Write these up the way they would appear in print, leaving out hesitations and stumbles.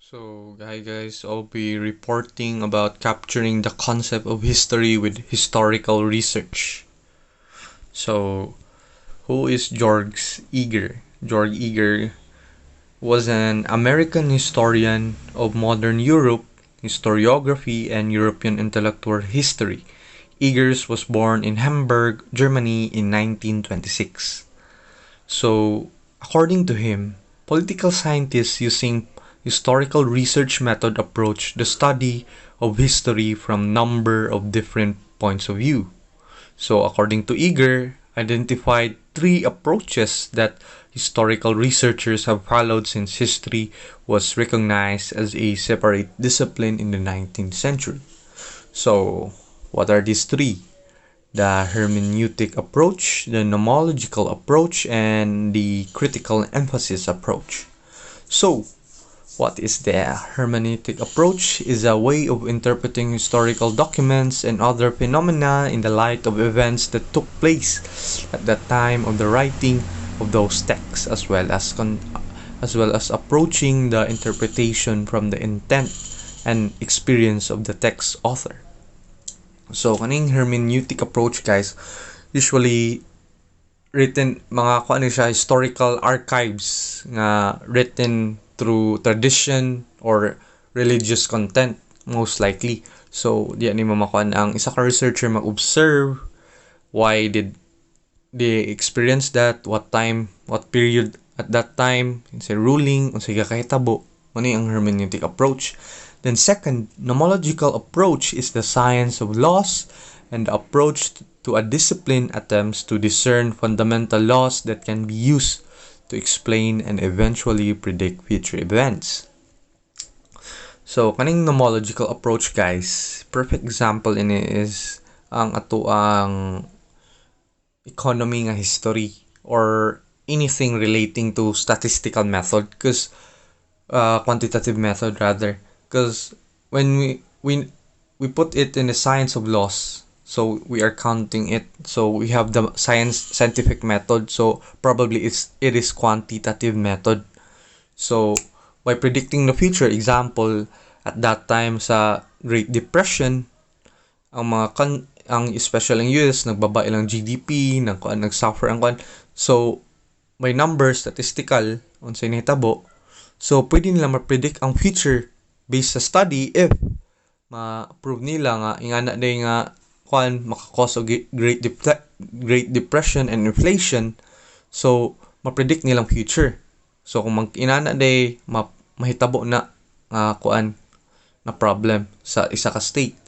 Hi guys, I'll be reporting about capturing the concept of history with historical research. So, who is George Eger? George Eger was an American historian of modern Europe, historiography, and European intellectual history. Egers was born in Hamburg, Germany in 1926. So, according to him, political scientists using historical research method approach the study of history from number of different points of view. So, according to Eger, identified three approaches that historical researchers have followed since history was recognized as a separate discipline in the 19th century. So, what are these three? The hermeneutic approach, the nomological approach, and the critical emphasis approach. So, what is the hermeneutic approach? Is a way of interpreting historical documents and other phenomena in the light of events that took place at the time of the writing of those texts, as well as approaching the interpretation from the intent and experience of the text author. So, kaning hermeneutic approach, guys, usually written mga kuan siya historical archives nga written through tradition or religious content most likely. So, diyan ni mamakuan ang isa ka researcher mag-observe why did they experience that, what time, what period at that time, say ruling, unsay kahitabo, ano ang hermeneutic approach. Then second, nomological approach is the science of laws, and the approach to a discipline attempts to discern fundamental laws that can be used to explain and eventually predict future events. So, kaning nomological approach, guys, perfect example in it is ang economy nga history or anything relating to statistical method because quantitative method rather, because when we put it in the science of laws, so we are counting it, so we have the scientific method, so probably it is quantitative method. So by predicting the future, example at that time sa Great Depression, ang ang especially ang US nagbaba ilang GDP, nagsuffer ang so may numbers statistical unsay nahitabo, so pwede nila ma-predict ang future based sa study if ma-prove nila nga ingana day nga makakause og Great Depression and inflation, so ma-predict nilang future. So kung inana day mahitabo na na problem sa isa ka state.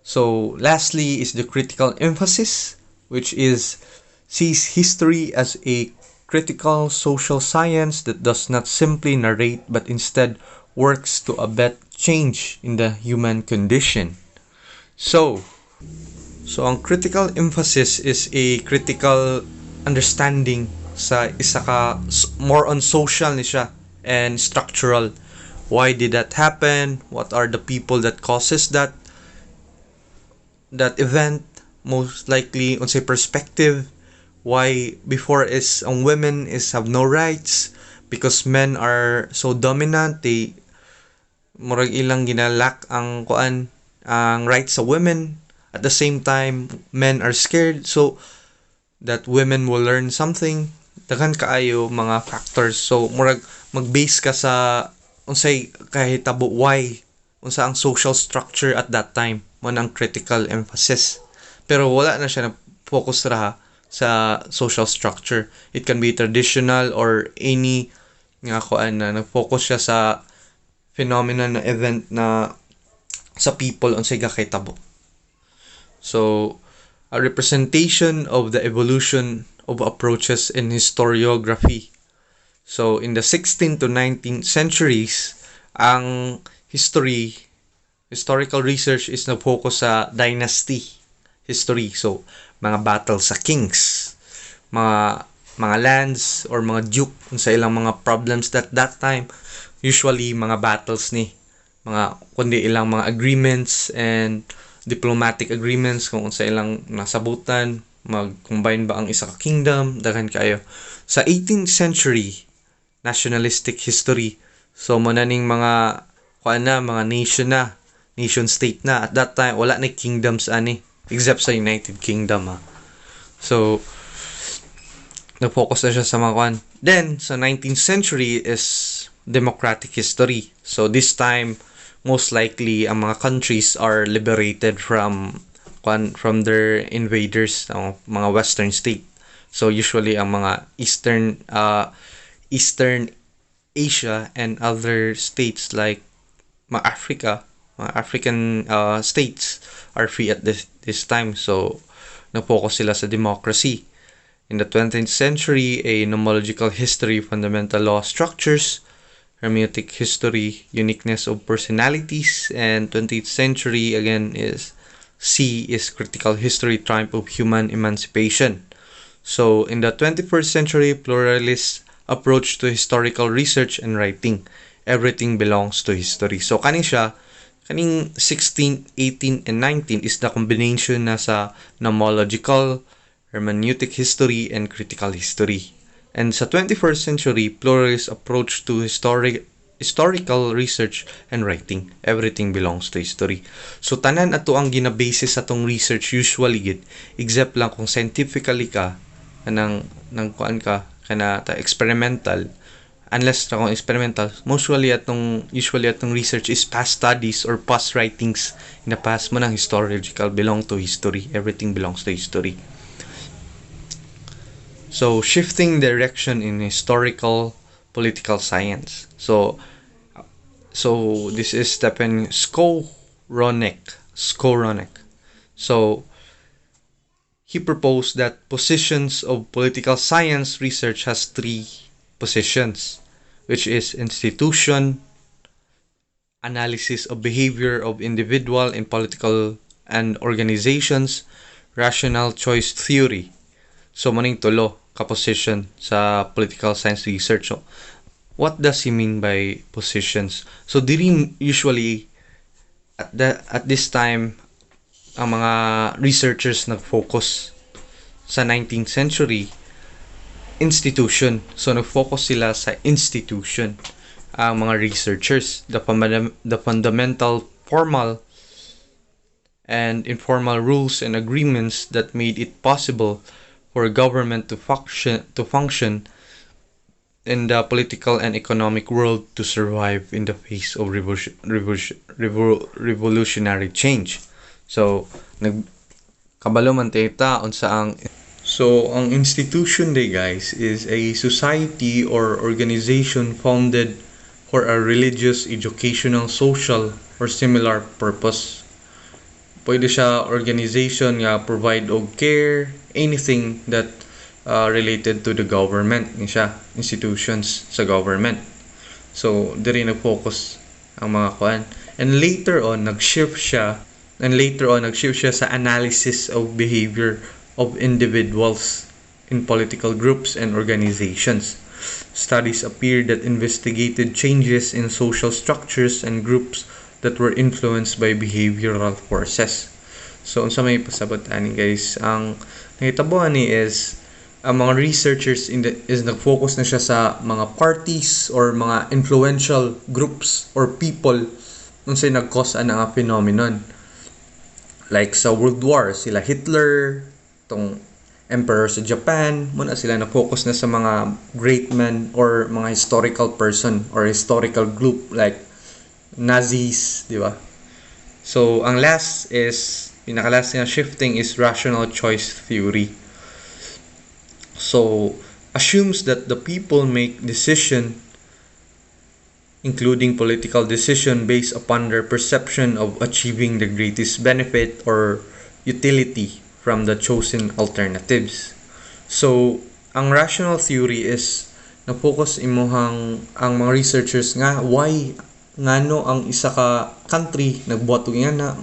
So lastly is the critical emphasis, which is sees history as a critical social science that does not simply narrate but instead works to abet change in the human condition. So ang critical emphasis is a critical understanding sa isa ka more on social ni siya and structural. Why did that happen? What are the people that causes that event? Most likely on say perspective. Why before is ang women is have no rights because men are so dominant, they murag ilang ginalak ang rights sa women. At the same time, men are scared so that women will learn something. Daghan kaayo mga factors. So murag mag-base ka sa unsay kahitabo why unsa ang social structure at that time mo ang critical emphasis. Pero wala na siya na focus ra sa social structure. It can be traditional or any nga na nag-focus siya sa phenomenon na event na sa people unsay gakahitabo. So, a representation of the evolution of approaches in historiography. So, in the 16th to 19th centuries, ang historical research is na-focus sa dynasty history. So, mga battles sa kings, mga lands or mga duke sa ilang mga problems that time, usually mga battles ni kundi ilang mga agreements and diplomatic agreements kung sa ilang nasabutan, mag-combine ba ang isa ka kingdom, daghan kayo. Sa 18th century nationalistic history, So muna ning mga mga nation state na. At that time wala na kingdoms ani except sa United Kingdom ha. So nag-focus na siya sa mga Then sa 19th century is democratic history. So this time most likely ang mga countries are liberated from their invaders, mga western state. So usually ang mga Eastern Asia and other states like mga African states are free at this time. So na-focus sila sa democracy. In the 20th century, a nomological history, fundamental law structures, hermeneutic history, uniqueness of personalities, and 20th century again is critical history, triumph of human emancipation. So in the 21st century, pluralist approach to historical research and writing. Everything belongs to history. So kaning 16, 18, and 19 is the combination na sa nomological, hermeneutic history, and critical history. And sa 21st century, pluralist approach to historical research and writing. Everything belongs to history. So tanan ato ang ginabasis sa tong research usually gid, except lang kung scientifically ka kanang experimental. Unless kung experimental, usually atong research is past studies or past writings in the past mo ng historical belong to history. Everything belongs to history. So shifting direction in historical political science. So this is Stephen Skowronek. So he proposed that positions of political science research has three positions, which is institution, analysis of behavior of individual in political and organizations, rational choice theory. So maning tulo ka position sa political science research. So, what does he mean by positions? So diri usually at this time ang mga researchers nag-focus sa 19th century institution. So nag-focus sila sa institution ang mga researchers, the fundamental formal and informal rules and agreements that made it possible for a government to function in the political and economic world, to survive in the face of revolutionary change. So nagkabalo man tayo ang institution day guys is a society or organization founded for a religious, educational, social, or similar purpose. Pwede siya organization nga provide og care, anything that related to the government ni siya, institutions sa government. So diri nag-focus ang mga kuan. And later on nag-shift siya sa analysis of behavior of individuals in political groups and organizations. Studies appeared that investigated changes in social structures and groups that were influenced by behavioral forces. So unsa may pasabot ani guys, ang nahitabuan ni is ang mga researchers nag-focus na siya sa mga parties or mga influential groups or people unsay nag-cause ana nga phenomenon. Like sa World War, sila Hitler, tong emperor sa Japan, muna sila na-focus na sa mga great men or mga historical person or historical group like Nazis, di ba? So, ang pinaka-last na shifting is rational choice theory. So, assumes that the people make decision, including political decision, based upon their perception of achieving the greatest benefit or utility from the chosen alternatives. So, ang rational theory is na-focus ang mga researchers nga why ngano ang isa ka country nagbuhat og ingana,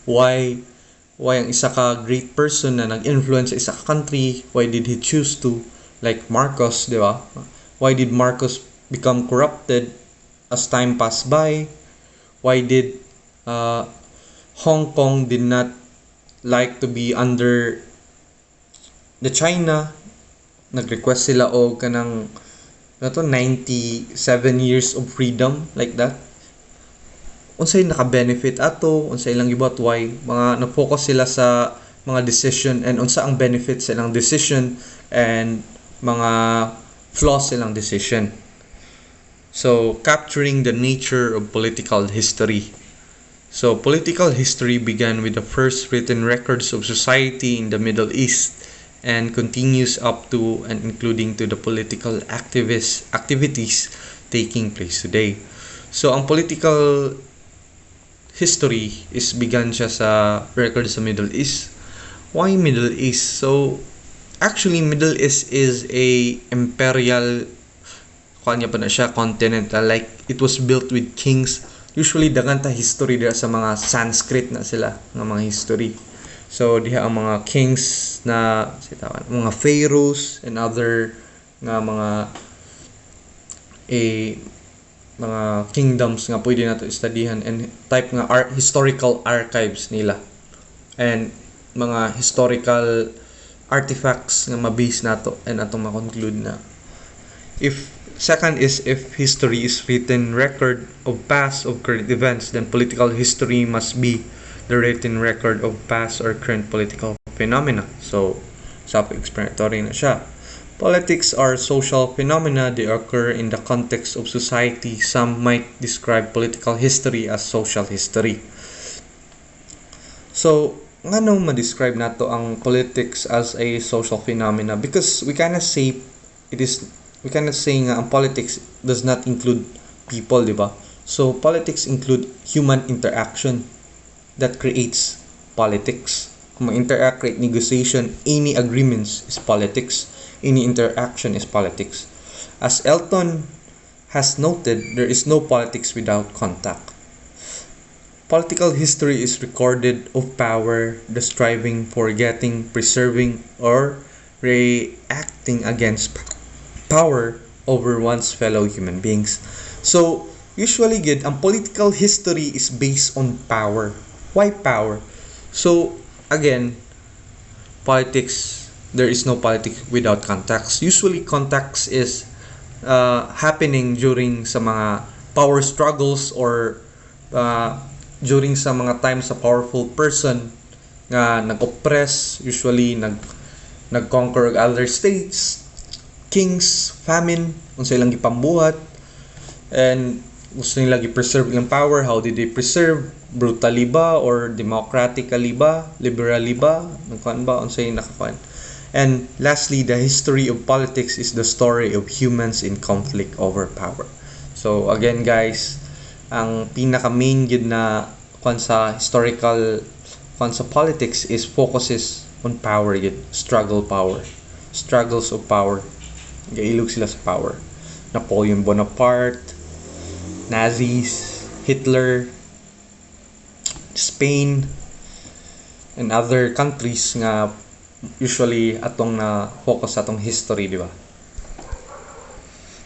why ang isa ka great person na nag-influence sa isa ka country, why did he choose to, like Marcos, di ba? Why did Marcos become corrupted as time passed by? Why did Hong Kong did not like to be under the China? Nag-request sila og kanang na to 97 years of freedom like that. Unsay naka-benefit ato, unsay ilang gibot, why mga na-focus sila sa mga decision and unsa ang benefits sa ilang decision and mga flaws sa ilang decision. So, capturing the nature of political history. So, political history began with the first written records of society in the Middle East and continues up to and including to the political activities taking place today. So, ang political history is began siya sa records sa Middle East. Why Middle East? So, actually, Middle East is a imperial kanya pa na siya, continental, like it was built with kings. Usually dagan ta history dira sa mga Sanskrit na sila nga mga history. So diha ang mga kings na mga pharaohs and other nga mga kingdoms nga pwede nato studyhan and type nga historical archives nila and mga historical artifacts nga mabase nato and atong ma-conclude na Second is if history is written record of past of current events, then political history must be the written record of past or current political phenomena. So, self-explanatory na siya. Politics are social phenomena. They occur in the context of society. Some might describe political history as social history. So, ngano ma-describe nato ang politics as a social phenomena? Because we cannot say nga ang politics does not include people, di ba? So, politics include human interaction that creates politics. Kung ma-interact, create negotiation, any agreements is politics. Any interaction is politics. As Elton has noted, there is no politics without contact. Political history is recorded of power, the striving for getting, preserving, or reacting against power over one's fellow human beings. So, usually ang political history is based on power. Why power? So, again, politics, there is no politics without context. Usually, context is happening during sa mga power struggles or during sa mga times sa powerful person nga nag-oppress, usually nag-conquer other states, kings, famine, unsa ilang gipambuhat, and gusto nila gi-preserve ilang power. How did they preserve? Brutally ba or democratically ba? Liberally ba? Nagkuan ba? Unsa yung nakakuan? And lastly, the history of politics is the story of humans in conflict over power. So again guys, ang pinaka main gid na kuan sa historical kuan sa politics is focuses on power gid, struggles of power. Gailog sila sa power. Napoleon Bonaparte, Nazis, Hitler, Spain, and other countries nga usually atong na focus atong history, di ba?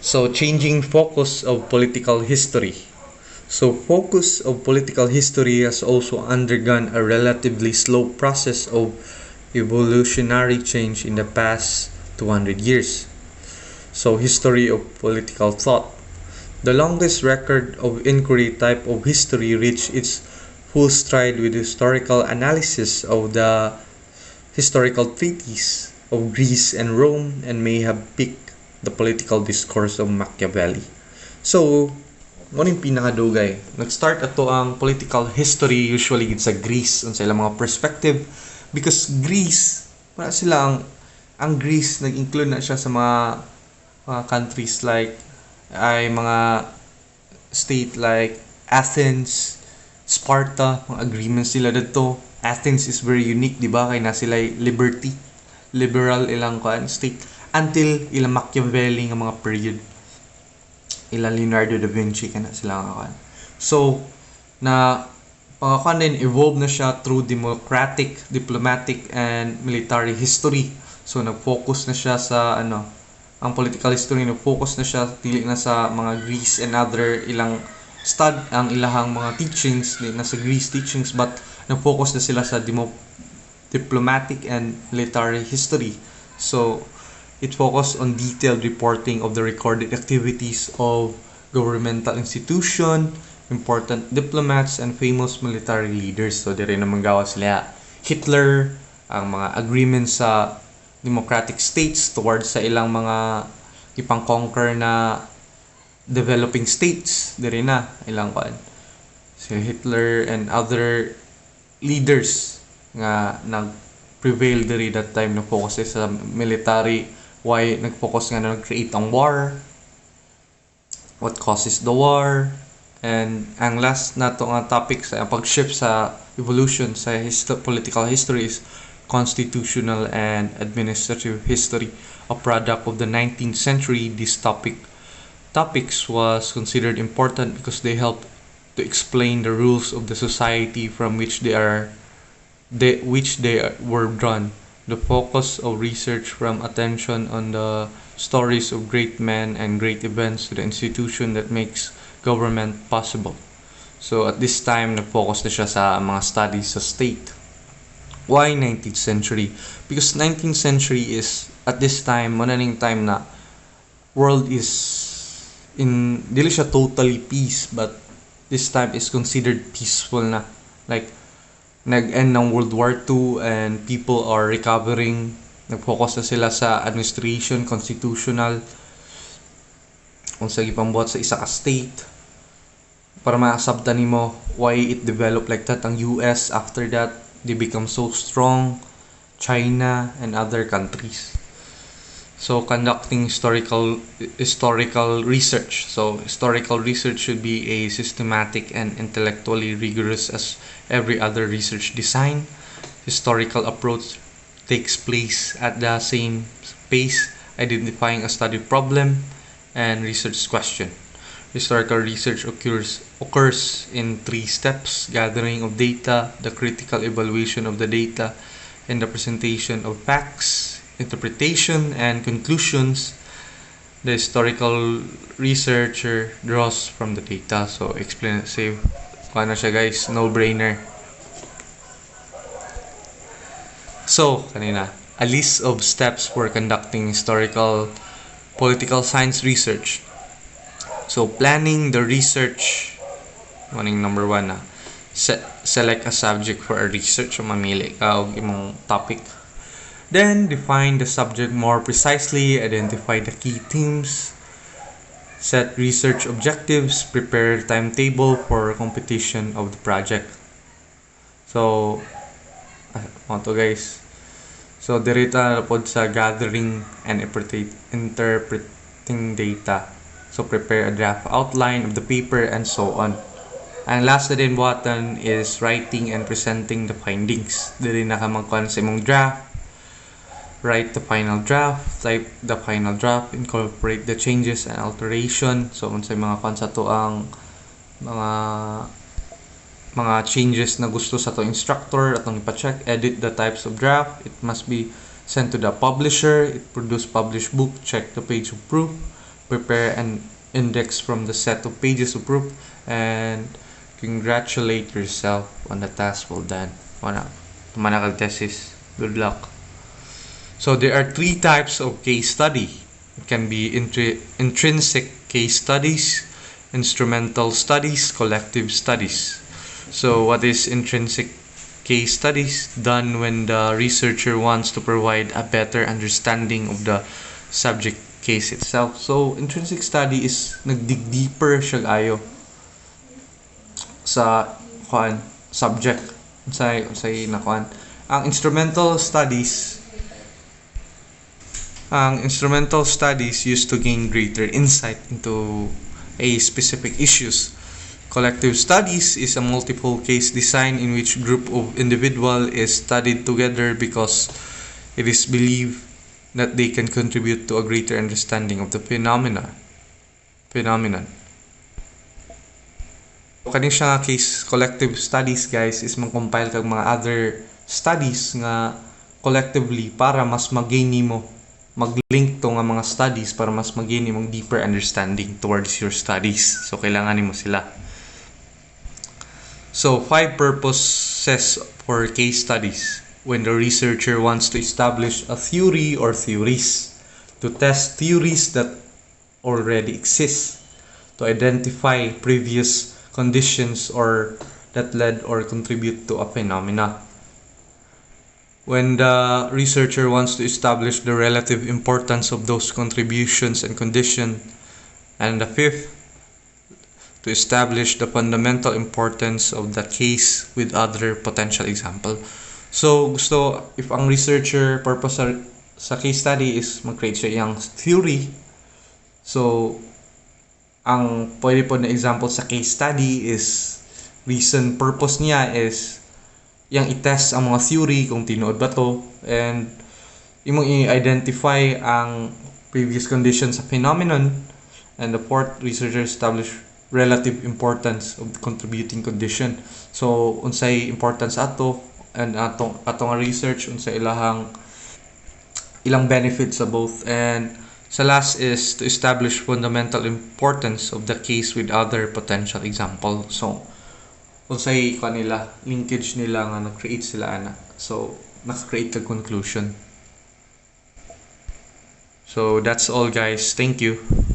So, changing focus of political history. So, focus of political history has also undergone a relatively slow process of evolutionary change in the past 200 years. So, history of political thought. The longest record of inquiry type of history reached its full stride with historical analysis of the historical treaties of Greece and Rome and may have picked the political discourse of Machiavelli. So, mo ning pinakadugay. Nag-start ato ang political history usually sa Greece unsa ilang mga perspective because Greece, para sila ang Greece nag-include na siya sa mga countries like ay mga state like Athens, Sparta, mga agreements sila dito. Athens is very unique, di ba? Kaya na sila liberal ilang state until ilang Machiavelli nga mga period. Ilang Leonardo da Vinci kana sila nga kan. So na pangkakan din evolve na siya through democratic, diplomatic and military history. So nag-focus na siya sa ang political history, nag-focus na siya dili na sa mga Greece and other ilang ang ilahang mga teachings di na sa Greece teachings, but nag-focus na sila sa diplomatic and military history. So It focused on detailed reporting of the recorded activities of governmental institution, important diplomats, and famous military leaders. So, di rin naman gawa sila Hitler, ang mga agreements sa democratic states towards sa ilang mga ipang-conquer na developing states. Di rin na ilang kan. Si Hitler and other leaders nga nag-prevail diri that time na focus sa military. Why nag-focus nga na nag-create ang war, what causes the war, and ang last na to nga topic sa pag-shift sa evolution sa political history is constitutional and administrative history, a product of the 19th century. These topics was considered important because they help to explain the rules of the society from which they were drawn. The focus of research from attention on the stories of great men and great events to the institution that makes government possible. So at this time, nag-focus na siya sa mga studies sa state. Why 19th century? Because 19th century is, at this time, mananing time na world is dili siya totally peace, but this time is considered peaceful na. Like, nag-end ng World War II and people are recovering. Nag-focus na sila sa administration, constitutional, kung sa ipambuhat sa isa ka state. Para maasabtan nimo why it developed like that. Ang US, after that, they become so strong. China and other countries. So conducting historical research. So historical research should be a systematic and intellectually rigorous as every other research design. Historical approach takes place at the same pace, identifying a study problem and research question. Historical research occurs in 3 steps: gathering of data, the critical evaluation of the data, and the presentation of facts, interpretation, and conclusions. The historical researcher draws from the data. So, explain, say, paano siya guys, no-brainer. So, kanina, a list of steps for conducting historical political science research. So, planning the research, number 1 na, select a subject for a research o mamili ka og imong topic. Then, define the subject more precisely, identify the key themes, set research objectives, prepare timetable for completion of the project. So, to guys. So, dirita pod sa gathering and interpreting data. So, prepare a draft outline of the paper and so on. Ang last na din buhatan is writing and presenting the findings. Dili na ka magkuhan sa imong draft. Write the final draft, type the final draft, incorporate the changes and alteration. So, unsay mga kuhan sa to ang mga changes na gusto sa to instructor atong ipa-check, edit the types of draft. It must be sent to the publisher. It produce published book, check the page of proof, prepare an index from the set of pages of proof, and congratulate yourself on the task well done. Manakag thesis. Good luck. So there are 3 types of case study. It can be intrinsic case studies, instrumental studies, collective studies. So what is intrinsic case studies? Done when the researcher wants to provide a better understanding of the subject case itself. So intrinsic study is nagdig deeper siya ayo sa subject unsay nakuan. Ang instrumental studies used to gain greater insight into a specific issues. Collective studies is a multiple case design in which group of individual is studied together because it is believed that they can contribute to a greater understanding of the phenomenon. Kani siya nga case collective studies guys is mag-compile kag mga other studies nga collectively para mas mag-gain nimo mag-link to nga mga studies para mas mag-gain nimong deeper understanding towards your studies. So kailangan nimo sila. So 5 purposes for case studies. When the researcher wants to establish a theory or theories, to test theories that already exist, to identify previous conditions or that led or contribute to a phenomena. When the researcher wants to establish the relative importance of those contributions and conditions, and the fifth, to establish the fundamental importance of the case with other potential example. So, if ang researcher purpose sa case study is mag-create siya yung theory, so, ang pwede po na example sa case study is reason purpose niya is yung i-test ang mga theory kung tinuod ba to, and imong i-identify ang previous conditions sa phenomenon, and the fourth, researcher establish relative importance of the contributing condition. So unsay importance ato, and atong research unsay ilang benefits sa both, and sa last is to establish fundamental importance of the case with other potential example. So unsay kanila linkage nila nga nag-create sila ana, so naka-create the conclusion. So that's all guys, thank you.